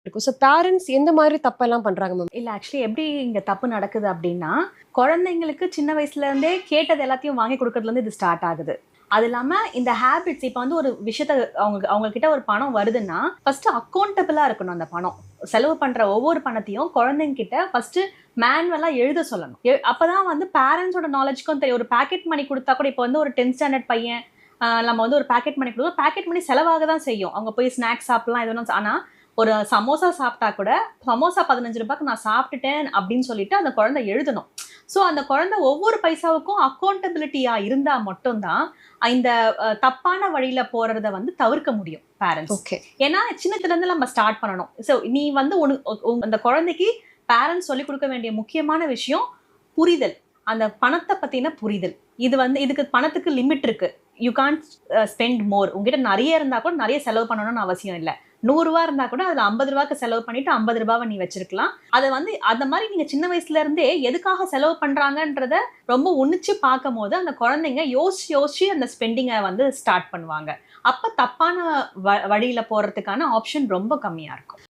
இருக்கும். So parents எந்த மாதிரி தப்பெல்லாம் பண்றாங்க மேம்? இல்ல ஆக்சுவலி எப்படி இங்க தப்பு நடக்குது அப்படின்னா, குழந்தைங்களுக்கு சின்ன வயசுல இருந்தே கேட்டது எல்லாத்தையும் வாங்கி குடுக்கறதுல இருந்து இது ஸ்டார்ட் ஆகுது. அது இல்லாம இந்த ஹேபிட்ஸ் இப்ப வந்து ஒரு விஷயத்த அவங்க கிட்ட ஒரு பணம் வருதுன்னா, ஃபர்ஸ்ட் அக்கவுண்டபிளா இருக்கணும் அந்த பணம். செலவு பண்ற ஒவ்வொரு பணத்தையும் குழந்தைங்க கிட்ட ஃபர்ஸ்ட் மேனுவலா எழுத சொல்லணும். அப்பதான் வந்து பேரண்ட்ஸோட நாலேஜ்க்கும் தெரியும். ஒரு பாக்கெட் மணி குடுத்தா கூட இப்ப வந்து ஒரு 10th ஸ்டாண்டர்ட் பையன் நம்ம வந்து ஒரு பாக்கெட் மணி குடுத்தோம். பாக்கெட் மணி செலவாக தான் செய்யும். அவங்க போய் ஸ்நாக்ஸ் சாப்பிடலாம் எது வேணாலும். ஆனா ஒரு சமோசா சாப்பிட்டா கூட சமோசா 15 ரூபாய்க்கு நான் சாப்பிட்டுட்டேன் அப்படின்னு சொல்லிட்டு அந்த குழந்தை எழுதணும். ஸோ அந்த குழந்தை ஒவ்வொரு பைசாவுக்கும் அக்கௌண்டபிலிட்டியா இருந்தா மட்டும்தான் இந்த தப்பான வழியில போறத வந்து தவிர்க்க முடியும் பேரண்ட்ஸ். ஓகே. ஏன்னா சின்னத்துல இருந்து நம்ம ஸ்டார்ட் பண்ணணும். ஸோ நீ வந்து அந்த குழந்தைக்கு பேரண்ட்ஸ் சொல்லிக் கொடுக்க வேண்டிய முக்கியமான விஷயம் புரிதல். அந்த பணத்தை பத்தின புரிதல். இது வந்து இதுக்கு பணத்துக்கு லிமிட் இருக்கு. You can't spend more. உங்ககிட்ட நிறைய இருந்தா கூட நிறைய செலவு பண்ணணும்னு அவசியம் இல்லை. 100 ரூபா இருந்தா கூட அதுல 50 ரூபாய்க்கு செலவு பண்ணிட்டு 50 ரூபாவை நீ வச்சிருக்கலாம். அதை வந்து அந்த மாதிரி நீங்க சின்ன வயசுல இருந்தே எதுக்காக செலவு பண்றாங்கன்றத ரொம்ப உன்னிச்சு பார்க்கும் போது அந்த குழந்தைங்க யோசிச்சு அந்த ஸ்பெண்டிங்கை வந்து ஸ்டார்ட் பண்ணுவாங்க. அப்ப தப்பான வழியில போறதுக்கான ஆப்ஷன் ரொம்ப கம்மியா இருக்கும்.